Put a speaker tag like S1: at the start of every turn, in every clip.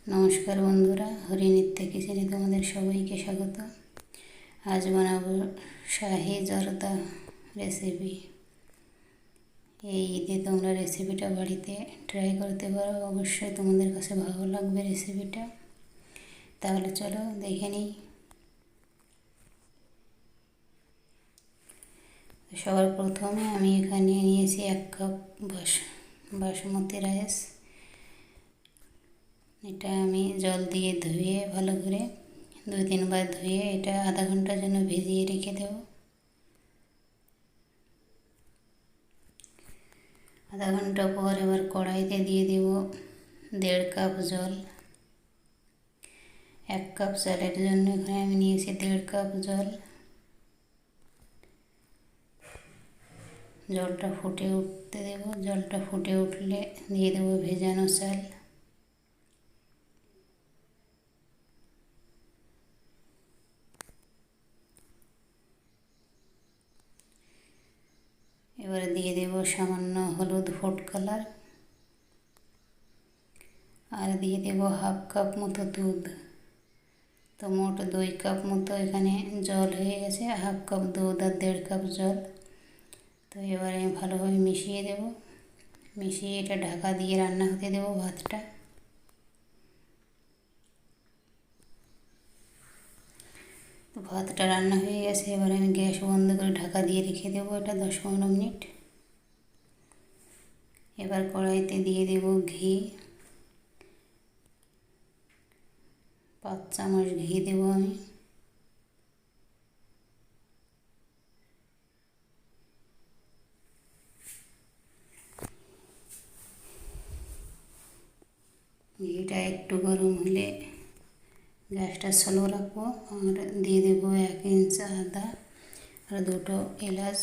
S1: নমস্কার বন্ধুরা, হরিনিত্যা কিচেনে তোমাদের সবাইকে স্বাগত। আজ বানাবো শাহি জর্দা রেসিপি। এই ঈদে তোমরা রেসিপিটা বাড়িতে ট্রাই করতে পারো, অবশ্যই তোমাদের কাছে ভালো লাগবে রেসিপিটা। তাহলে চলো দেখে নিই। সবার প্রথমে আমি এখানে নিয়েছি 1 কাপ বাসমতি রাইস। এটা আমি জল দিয়ে ধুয়ে ভালো করে 2-3 বার ধুয়ে এটা আধা ঘন্টার জন্য ভিজিয়ে রেখে দেব। আধা ঘন্টা পর এবার কড়াইতে দিয়ে দেব 1.5 কাপ জল। 1 কাপ চালের জন্য এখানে আমি নিয়েছি 1.5 কাপ জল। জলটা ফুটে উঠতে দেব। জলটা ফুটে উঠলে দিয়ে দেব ভেজানো চাল। এবারে দিয়ে দেব সামান্য হলুদ ফুড কালার, আর দিয়ে দেব 1/2 কাপ মতো দুধ। তো মোট 2 কাপ মতো এখানে জল হয়ে গেছে, 1/2 কাপ দুধ আর 1.5 কাপ জল। তো এবারে আমি ভালোভাবে মিশিয়ে দেব। মিশিয়ে এটা ঢাকা দিয়ে রান্না হতে দেব ভাতটা। তো ভাতটা রান্না হয়ে গেছে, এবারে আমি গ্যাস বন্ধ করে ঢাকা দিয়ে রেখে দেবো এটা 10-15 মিনিট। এবার কড়াইতে দিয়ে দেব ঘি। 5 চামচ ঘি দেব আমি। ঘিটা একটু গরম হলে গ্যাসটা স্লো রাখবো। আর দিয়ে দেবো 1 ইঞ্চ আদা আর 2টো এলাচ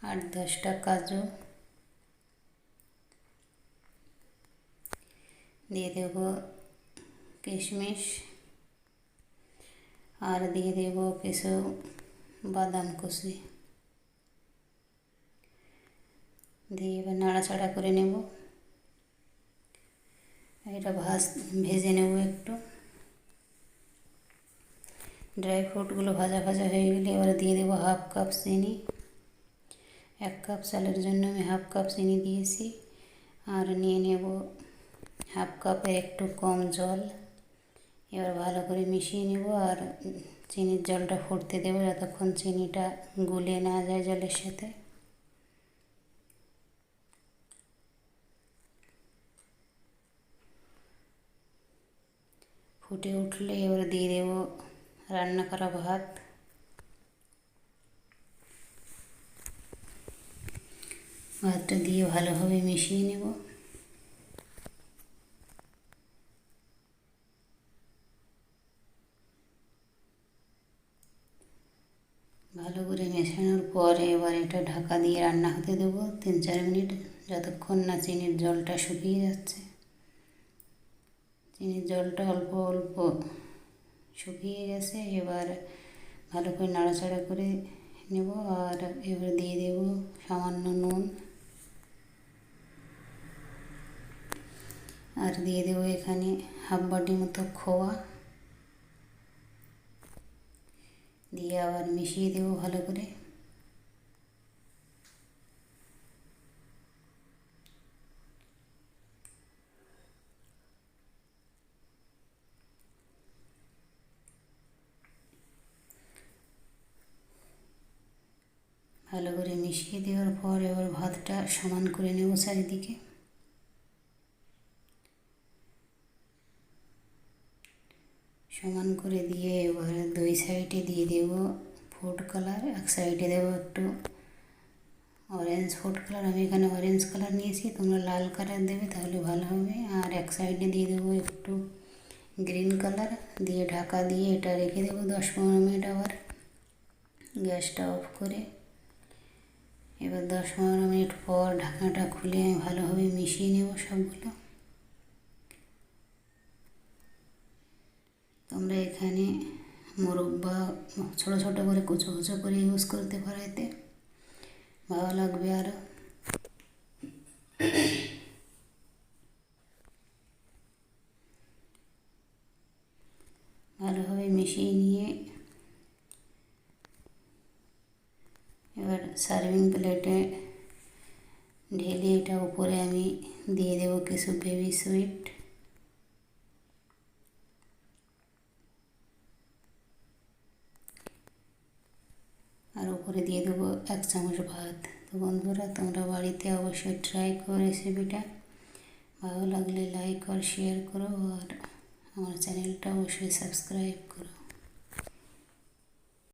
S1: আর 10টা কাজু। দিয়ে দেব কিশমিশ আর দিয়ে দেব কিছু বাদাম কুচি। দিয়ে এবার নাড়াচাড়া করে নেব। এটা ভেজে নেব একটু। ড্রাই ফ্রুটগুলো ভাজা ভাজা হয়ে গেলে এবারে দিয়ে দেবো 1/2 কাপ চিনি। 1 কাপ চালের জন্য আমি 1/2 কাপ চিনি দিয়েছি। আর নিয়ে নেব 1/2 কাপের একটু কম জল। এবার ভালো করে মিশিয়ে নেব আর চিনির জলটা ফুটতে দেবো যতক্ষণ চিনিটা গুলে না যায় জলের সাথে। ফুটে উঠলে এবার দিয়ে দেব রান্না করা ভাত। ভাতটা দিয়ে ভালোভাবে মিশিয়ে নেব। ভালো করে মেশানোর পরে এবার এটা ঢাকা দিয়ে রান্না হতে দেবো 3-4 মিনিট, যতক্ষণ না চিনির জলটা শুকিয়ে যাচ্ছে। চিনির জলটা অল্প অল্প শুকিয়ে গেছে। এবার ভালো করে নাড়াচাড়া করে নেব। আর এবার দিয়ে দেব সামান্য নুন। আর দিয়ে দেবো এখানে 1/2 বাটি মতো খোয়া। দিয়ে আবার মিশিয়ে দেবো ভালো করে। ভালো করে মিশিয়ে দেওয়ার পর এবার ভাতটা সমান করে নেব চারিদিকে। সমান করে দিয়ে এবার 2 সাইডে দিয়ে দেব ফুড কালার। এক সাইডে দেব একটু অরেঞ্জ ফুড কালার। আমি এখানে অরেঞ্জ কালার নিয়েছি, তোমরা লাল কালার দেবে তাহলে ভালো হবে। আর এক সাইডে দিয়ে দেবো একটু গ্রিন কালার। দিয়ে ঢাকা দিয়ে এটা রেখে দেবো 10-15 মিনিট। আবার গ্যাসটা অফ করে এবার 10-15 মিনিট পর ঢাকনাটা খুলে আমি ভালোভাবে মিশিয়ে নেব সবগুলো। তোমরা এখানে মোরব্বা ছোটো ছোটো করে কুচো কুচো করে ইউজ করতে পারো, এতে ভালো লাগবে আরও। মিশিয়ে নিয়ে এবার সার্ভিং প্লেটে ঢেলে এটা উপরে আমি দিয়ে দেবো কিছু বেবি সুইট। আর উপরে দিয়ে দেবো 1 চামচ ভাত। তো বন্ধুরা, তোমরা বাড়িতে অবশ্যই ট্রাই করো রেসিপিটা। ভালো লাগলে লাইক আর শেয়ার করো, আর আমার চ্যানেলটা অবশ্যই সাবস্ক্রাইব করো।